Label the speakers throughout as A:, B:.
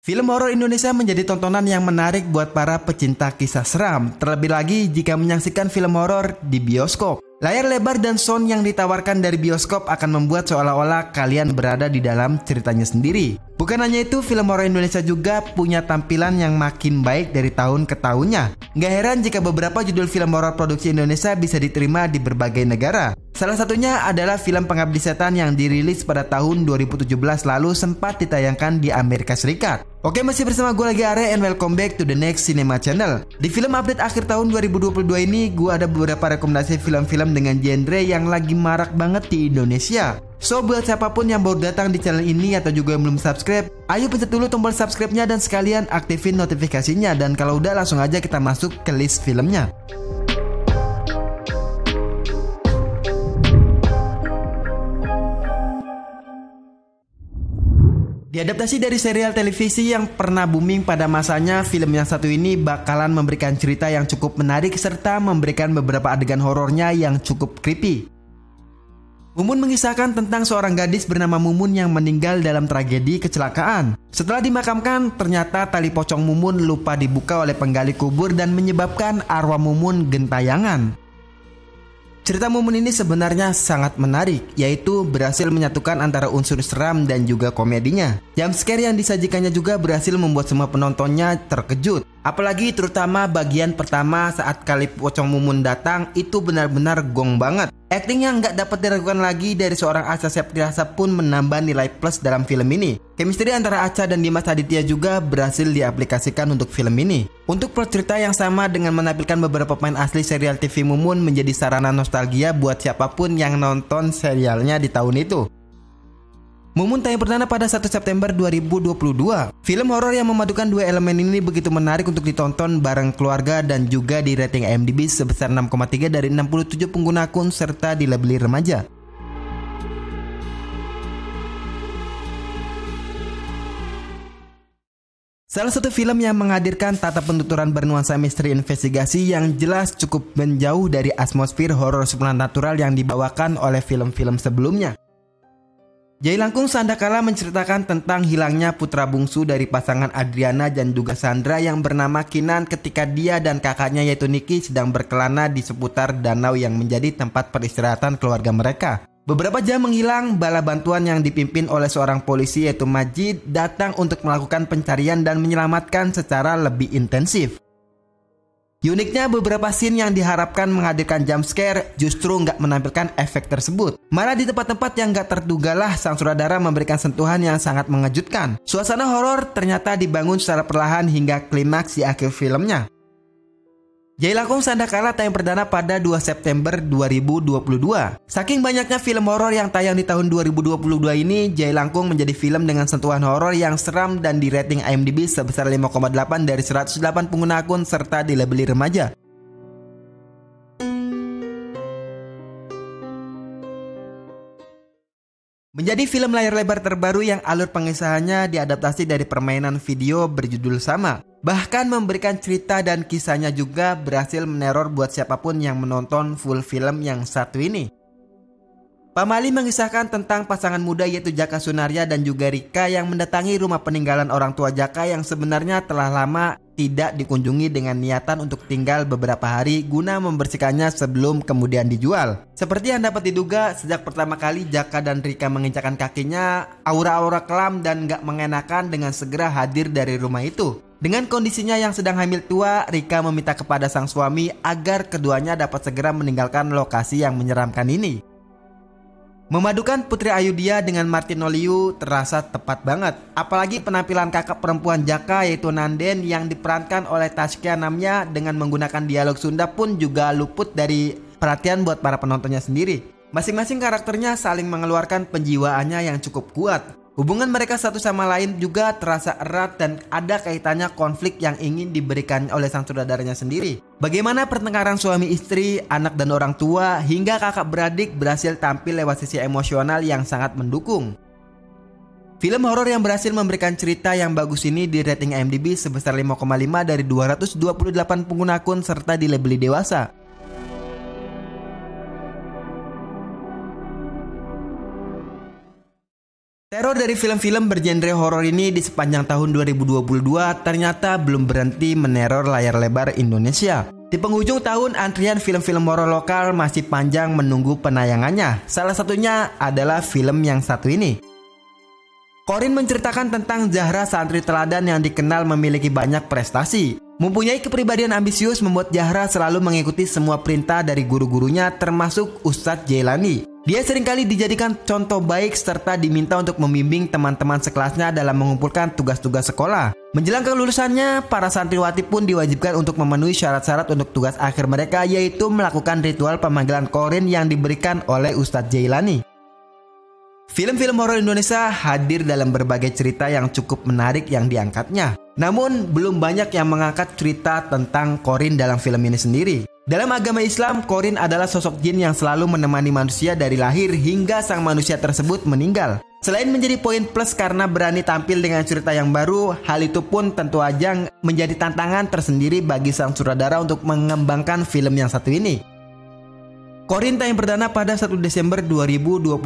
A: Film horor Indonesia menjadi tontonan yang menarik buat para pecinta kisah seram, terlebih lagi jika menyaksikan film horor di bioskop. Layar lebar dan sound yang ditawarkan dari bioskop akan membuat seolah-olah kalian berada di dalam ceritanya sendiri. Bukan hanya itu, film horor Indonesia juga punya tampilan yang makin baik dari tahun ke tahunnya. Nggak heran jika beberapa judul film horor produksi Indonesia bisa diterima di berbagai negara. Salah satunya adalah film Pengabdi Setan yang dirilis pada tahun 2017 lalu sempat ditayangkan di Amerika Serikat. Oke, masih bersama gue lagi Are and welcome back to the next cinema channel. Di film update akhir tahun 2022 ini, gue ada beberapa rekomendasi film-film dengan genre yang lagi marak banget di Indonesia. So, buat siapapun yang baru datang di channel ini atau juga yang belum subscribe, ayo pencet dulu tombol subscribe-nya dan sekalian aktifin notifikasinya. Dan kalau udah, langsung aja kita masuk ke list filmnya. Diadaptasi dari serial televisi yang pernah booming pada masanya, film yang satu ini bakalan memberikan cerita yang cukup menarik serta memberikan beberapa adegan horornya yang cukup creepy. Mumun mengisahkan tentang seorang gadis bernama Mumun yang meninggal dalam tragedi kecelakaan. Setelah dimakamkan, ternyata tali pocong Mumun lupa dibuka oleh penggali kubur dan menyebabkan arwah Mumun gentayangan. Cerita Mumun ini sebenarnya sangat menarik, yaitu berhasil menyatukan antara unsur seram dan juga komedinya. Jumpscare yang disajikannya juga berhasil membuat semua penontonnya terkejut. Apalagi terutama bagian pertama saat kali pocong Mumun datang, itu benar-benar gong banget. Acting yang nggak dapat diragukan lagi dari seorang Acha Septriasa pun menambah nilai plus dalam film ini. Chemistry antara Acha dan Dimas Aditya juga berhasil diaplikasikan untuk film ini. Untuk plot cerita yang sama dengan menampilkan beberapa pemain asli serial TV Mumun menjadi sarana nostalgia buat siapapun yang nonton serialnya di tahun itu. Mumun tayang perdana pada 1 September 2022. Film horor yang memadukan dua elemen ini begitu menarik untuk ditonton bareng keluarga dan juga di rating IMDb sebesar 6,3 dari 67 pengguna akun serta dilabeli remaja. Salah satu film yang menghadirkan tata penuturan bernuansa misteri investigasi yang jelas cukup menjauh dari atmosfer horor supernatural yang dibawakan oleh film-film sebelumnya. Jai Langkung Sandakala menceritakan tentang hilangnya putra bungsu dari pasangan Adriana dan juga Sandra yang bernama Kinan ketika dia dan kakaknya yaitu Niki sedang berkelana di seputar danau yang menjadi tempat peristirahatan keluarga mereka. Beberapa jam menghilang, bala bantuan yang dipimpin oleh seorang polisi yaitu Majid datang untuk melakukan pencarian dan menyelamatkan secara lebih intensif. Uniknya beberapa scene yang diharapkan menghadirkan jump scare justru nggak menampilkan efek tersebut. Malah di tempat-tempat yang nggak terdugalah sang sutradara memberikan sentuhan yang sangat mengejutkan. Suasana horor ternyata dibangun secara perlahan hingga klimaks di akhir filmnya. Jai Langkung Sandakala tayang perdana pada 2 September 2022. Saking banyaknya film horor yang tayang di tahun 2022 ini, Jai Langkung menjadi film dengan sentuhan horor yang seram dan di rating IMDb sebesar 5,8 dari 108 pengguna akun serta dilabeli remaja. Menjadi film layar lebar terbaru yang alur pengisahannya diadaptasi dari permainan video berjudul sama. Bahkan memberikan cerita dan kisahnya juga berhasil meneror buat siapapun yang menonton full film yang satu ini. Pamali mengisahkan tentang pasangan muda yaitu Jaka Sunaria dan juga Rika yang mendatangi rumah peninggalan orang tua Jaka yang sebenarnya telah lama tidak dikunjungi dengan niatan untuk tinggal beberapa hari guna membersihkannya sebelum kemudian dijual. Seperti yang dapat diduga, sejak pertama kali Jaka dan Rika menginjakan kakinya, aura-aura kelam dan gak mengenakan dengan segera hadir dari rumah itu. Dengan kondisinya yang sedang hamil tua, Rika meminta kepada sang suami agar keduanya dapat segera meninggalkan lokasi yang menyeramkan ini. Memadukan Putri Ayudhya dengan Martina Liu terasa tepat banget. Apalagi penampilan kakak perempuan Jaka yaitu Nanden yang diperankan oleh Taskia Namya dengan menggunakan dialog Sunda pun juga luput dari perhatian buat para penontonnya sendiri. Masing-masing karakternya saling mengeluarkan penjiwaannya yang cukup kuat. Hubungan mereka satu sama lain juga terasa erat dan ada kaitannya konflik yang ingin diberikan oleh sang saudaranya sendiri. Bagaimana pertengkaran suami istri, anak dan orang tua, hingga kakak beradik berhasil tampil lewat sisi emosional yang sangat mendukung. Film horor yang berhasil memberikan cerita yang bagus ini di rating IMDb sebesar 5,5 dari 228 pengguna akun serta dilabeli dewasa. Teror dari film-film bergenre horor ini di sepanjang tahun 2022 ternyata belum berhenti meneror layar lebar Indonesia. Di penghujung tahun, antrian film-film horor lokal masih panjang menunggu penayangannya. Salah satunya adalah film yang satu ini. Qorin menceritakan tentang Zahra, santri teladan yang dikenal memiliki banyak prestasi. Mempunyai kepribadian ambisius membuat Zahra selalu mengikuti semua perintah dari guru-gurunya termasuk Ustadz Jailani. Dia seringkali dijadikan contoh baik serta diminta untuk membimbing teman-teman sekelasnya dalam mengumpulkan tugas-tugas sekolah. Menjelang kelulusannya, para santriwati pun diwajibkan untuk memenuhi syarat-syarat untuk tugas akhir mereka, yaitu melakukan ritual pemanggilan Qorin yang diberikan oleh Ustadz Jailani. Film-film horor Indonesia hadir dalam berbagai cerita yang cukup menarik yang diangkatnya. Namun, belum banyak yang mengangkat cerita tentang Qorin dalam film ini sendiri. Dalam agama Islam, Qorin adalah sosok jin yang selalu menemani manusia dari lahir hingga sang manusia tersebut meninggal. Selain menjadi poin plus karena berani tampil dengan cerita yang baru, hal itu pun tentu aja menjadi tantangan tersendiri bagi sang sutradara untuk mengembangkan film yang satu ini. Qorin tayang perdana pada 1 Desember 2022.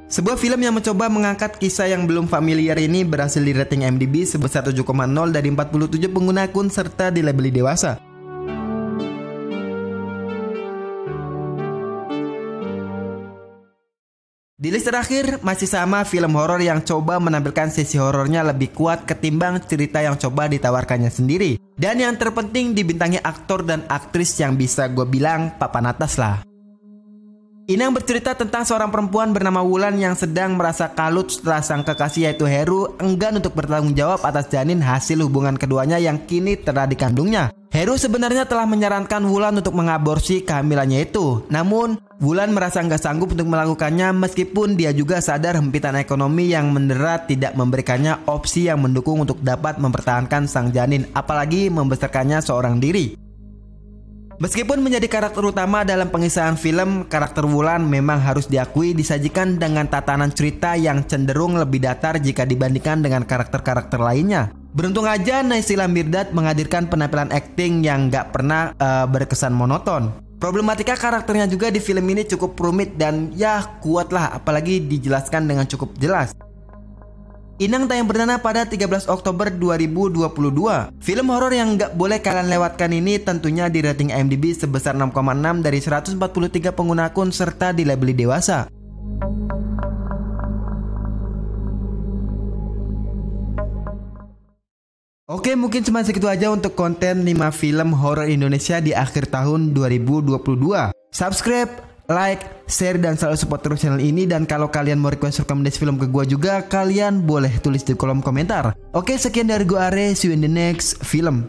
A: Sebuah film yang mencoba mengangkat kisah yang belum familiar ini berhasil di rating IMDb sebesar 7,0 dari 47 pengguna akun serta dilabeli dewasa. Di list terakhir masih sama film horor yang coba menampilkan sisi horornya lebih kuat ketimbang cerita yang coba ditawarkannya sendiri. Dan yang terpenting dibintangi aktor dan aktris yang bisa gue bilang papan atas lah. Inang bercerita tentang seorang perempuan bernama Wulan yang sedang merasa kalut setelah sang kekasih yaitu Heru enggan untuk bertanggung jawab atas janin hasil hubungan keduanya yang kini telah dikandungnya. Heru sebenarnya telah menyarankan Wulan untuk mengaborsi kehamilannya itu. Namun, Wulan merasa nggak sanggup untuk melakukannya meskipun dia juga sadar hempitan ekonomi yang mendera tidak memberikannya opsi yang mendukung untuk dapat mempertahankan sang janin, apalagi membesarkannya seorang diri. Meskipun menjadi karakter utama dalam pengisahan film, karakter Wulan memang harus diakui disajikan dengan tatanan cerita yang cenderung lebih datar jika dibandingkan dengan karakter-karakter lainnya. Beruntung aja Naysila Mirdad menghadirkan penampilan akting yang gak pernah berkesan monoton. Problematika karakternya juga di film ini cukup rumit dan ya kuat lah, apalagi dijelaskan dengan cukup jelas. Inang tayang perdana pada 13 Oktober 2022. Film horor yang gak boleh kalian lewatkan ini tentunya di rating IMDb sebesar 6,6 dari 143 pengguna akun serta dilabeli dewasa. Oke, mungkin cuma segitu aja untuk konten 5 film horor Indonesia di akhir tahun 2022. Subscribe, like, share, dan selalu support terus channel ini. Dan kalau kalian mau request rekomendasi film ke gua juga, kalian boleh tulis di kolom komentar. Oke, sekian dari gua Are, see you in the next film.